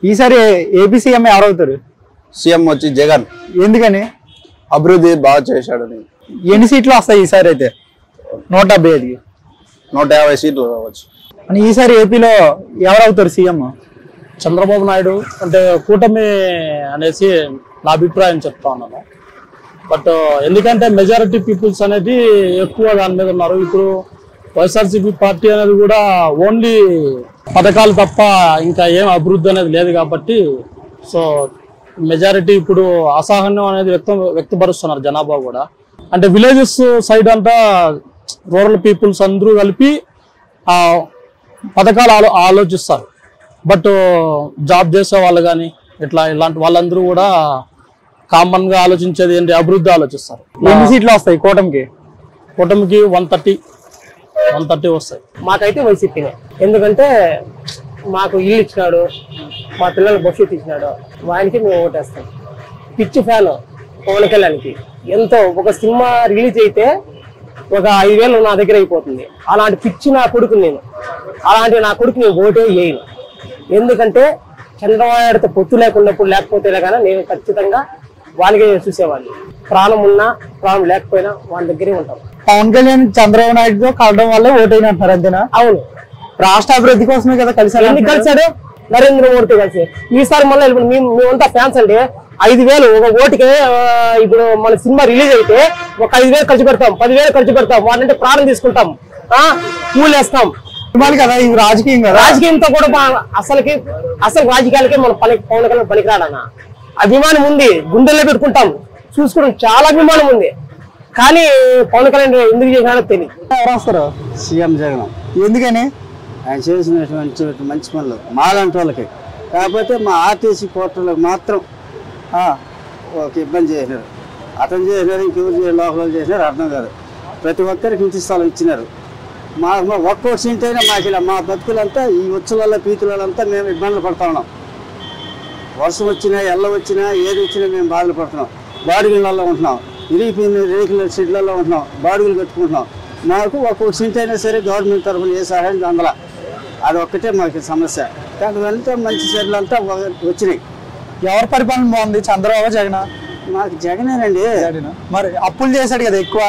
ఈసారి AP CM ఎవరవుతారు? CM వచ్చి జగన్. ఎందుకని? అభివృద్ధి బాగా చేశాడు. ఎన్ని సీట్లు వస్తాయి ఈసారి? అయితే 175కి 150 సీట్లు రావచ్చు. అని ఈసారి ఏపీలో ఎవరవుతారు సీఎం? చంద్రబాబు నాయుడు అంటే కూటమి అనేసి నా అభిప్రాయం చెప్తా ఉన్నాను. బట్ ఎందుకంటే మెజారిటీ పీపుల్స్ అనేది ఎక్కువ దాని మీద ఉన్నారు. ఇప్పుడు వైఎస్ఆర్సీపీ పార్టీ అనేది కూడా ఓన్లీ పథకాలు తప్ప ఇంకా ఏం అభివృద్ధి అనేది లేదు కాబట్టి సో మెజారిటీ ఇప్పుడు అసహనం అనేది వ్యక్తపరుస్తున్నారు జనాభా కూడా. అంటే విలేజెస్ సైడ్ అంతా రూరల్ పీపుల్స్ అందరూ కలిపి పథకాలు ఆలోచిస్తారు. బట్ జాబ్ చేసే వాళ్ళు కానీ ఇలాంటి వాళ్ళందరూ కూడా కామన్ గా ఆలోచించేది ఏంటి? అభివృద్ధి ఆలోచిస్తారు. ఎన్ని సీట్లు వస్తాయి కూటమికి? కూటమికి 130 వస్తాయి. మాకైతే వైసీపీనే. ఎందుకంటే మాకు ఇల్లు ఇచ్చినాడు, మా పిల్లల భవిష్యత్తు ఇచ్చినాడు, ఆయనకి మేము ఓటేస్తాం. పిచ్చి ఫ్యాన్ పవన్ కళ్యాణ్కి. ఎంతో ఒక సినిమా రిలీజ్ అయితే ఒక 5,000 నా దగ్గర అయిపోతుంది. అలాంటి పిచ్చి నా కొడుకు నేను. అలాంటి నా కొడుకు నేను ఓటే వేయను. ఎందుకంటే చంద్రబాబు పొత్తు లేకపోతే కానీ నేను ఖచ్చితంగా వాళ్ళకే చూసేవాడిని. ప్రాణం ఉన్నా ప్రాణం లేకపోయినా వాళ్ళ దగ్గరే ఉంటాం. పవన్ కళ్యాణ్ చంద్రబాబు నాయుడుతో కలవడం వల్ల ఓటైన అంటున్నారు అంతేనా? అవును, రాష్ట్ర అభివృద్ధి కోసమే కదా కలిసారు. ఎందుకు కలిసాడు? నరేంద్ర మోడీతో కలిసి. ఈసారి మళ్ళీ ఇప్పుడు మేమంతా ఫ్యాన్స్ అంటే 5,000 ఒక ఓటుకే. ఇప్పుడు మన సినిమా రిలీజ్ అయితే ఒక 5,000 ఖర్చు పెడతాం, 10,000 ఖర్చు పెడతాం. వాటింటే ప్రాణం తీసుకుంటాం, పూలు వేస్తాం కదా. ఇది రాజకీయం కదా. రాజకీయంతో కూడా అసలు రాజకీయాలకే మన పవన్ కళ్యాణ్ పనికిరాడన్న అభిమానం ఉంది. గుండెల్లో పెట్టుకుంటాం, చూసుకోవడం చాలా అభిమానం ఉంది. కానీ పవన్ కళ్యాణ్ ఎందుకు చేసినాడో తెలియదు. ఎవరు వస్తారు? సీఎం జగన్. ఎందుకని? ఆయన చేసినటువంటి మంచి పనులు మాలాంటి వాళ్ళకి. కాకపోతే మా ఆర్టీసీ కోటలకు మాత్రం ఒక ఇబ్బంది చేసినారు. అతను చేసినారు, ఇంకెవరు లోకల్ చేసినారు అర్థం కాదు. ప్రతి ఒక్కరికి ఇంటి స్థలం ఇచ్చినారు. మా ఒక్కొక్క సీట్ అయినా మాకు ఇలా మా బతుకులంతా ఈ ఉత్సవాల పీతులంతా మేము ఇబ్బందులు పడతా ఉన్నాం. వర్షం వచ్చినా ఎల్ల వచ్చినా ఏది వచ్చినా మేము బాధలు పడుతున్నాం. బాడుగులలో ఉంటున్నాం, ఇరిగిపోయిన రేకుల షెడ్లలో ఉంటున్నాం, బాడుగులు కట్టుకుంటున్నాం. మాకు ఒక్కొక్క సీట్ అయినా సరే గవర్నమెంట్ తరఫున ఏ సహాయం అందల. అది ఒక్కటే మాకు సమస్య. కానీ అంతా మంచి చర్యలు అంతా వచ్చినాయి. ఎవరి పరిపాలన బాగుంది, చంద్రబాబు జగన్? మాకు జగనేనండి. మరి అప్పులు చేశాడు కదా ఎక్కువ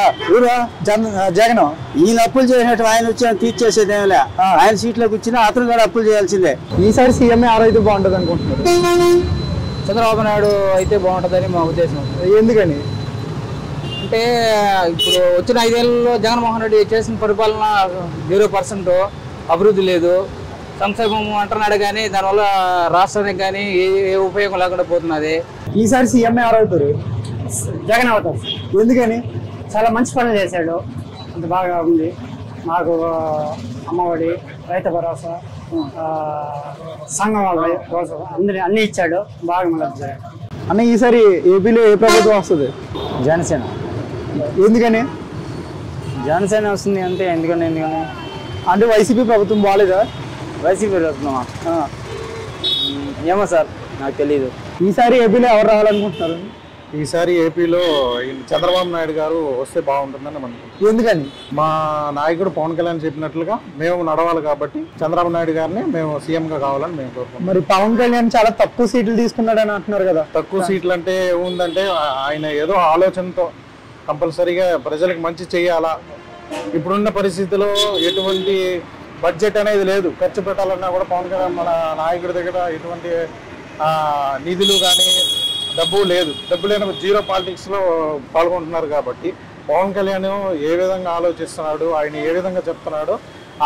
జగన్. ఈయన అప్పులు చేసినట్టు ఆయన వచ్చి తీర్చేసేది ఏమిలే. ఆయన సీట్లోకి వచ్చినా అతను కూడా అప్పులు చేయాల్సిందే. ఈసారి సీఎం ఎవరైతే బాగుంటుంది అనుకుంటున్నారు? చంద్రబాబు నాయుడు అయితే బాగుంటుందని మా ఉద్దేశం. ఎందుకని? అంటే ఇప్పుడు వచ్చిన 5 ఏళ్ళలో జగన్మోహన్ రెడ్డి చేసిన పరిపాలన 0% అభివృద్ధి లేదు. సంక్షేమం అంటున్నాడు కానీ దానివల్ల రాష్ట్రానికి కానీ ఏ ఉపయోగం లేకుండా పోతున్నది. ఈసారి సీఎం ఎవరవుతారు? జగన్ అవుతాం. ఎందుకని? చాలా మంచి పనులు చేశాడు, అంత బాగా ఉంది. మాకు అమ్మఒడి, రైతు భరోసా, సంఘం వాళ్ళ కోసం అన్ని ఇచ్చాడు. బాగా మళ్ళీ అన్న ఈసారి ఏపీలో ఏ ప్రభుత్వం వస్తుంది? జనసేన. ఎందుకని? జనసేన వస్తుంది అంటే ఎందుకని అంటే వైసీపీ ప్రభుత్వం బాగాలేదా? వైసీపీ వస్తున్నామా? ఏమో సార్, నాకు తెలీదు. ఈసారి ఏపీలో ఎవరు రావాలనుకుంటున్నారు? ఈసారి ఏపీలో చంద్రబాబు నాయుడు గారు వస్తే బాగుంటుందని అనుకుంటున్నాను. ఎందుకని? మా నాయకుడు పవన్ కళ్యాణ్ చెప్పినట్లుగా మేము నడవాలి కాబట్టి చంద్రబాబు నాయుడు గారిని మేము సీఎంగా కావాలని మేము కోరుకుంటున్నాం. మరి పవన్ కళ్యాణ్ చాలా తక్కువ సీట్లు తీసుకున్నాడని అంటున్నారు కదా. తక్కువ సీట్లు అంటే ఏముందంటే ఆయన ఏదో ఆలోచనతో కంపల్సరీగా ప్రజలకు మంచి చేయాలా. ఇప్పుడున్న పరిస్థితిలో ఎటువంటి బడ్జెట్ అనేది లేదు. ఖర్చు పెట్టాలన్నా కూడా పవన్ కళ్యాణ్ మన నాయకుడి దగ్గర ఎటువంటి నిధులు కానీ డబ్బు లేదు. డబ్బు లేని 0 పాలిటిక్స్లో పాల్గొంటున్నారు కాబట్టి పవన్ కళ్యాణ్ ఏ విధంగా ఆలోచిస్తున్నాడు, ఆయన ఏ విధంగా చెప్తున్నాడో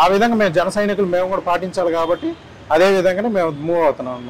ఆ విధంగా మేము జన సైనికులు మేము కూడా పాటించాలి కాబట్టి అదే విధంగానే మేము మూవ్ అవుతున్నాం.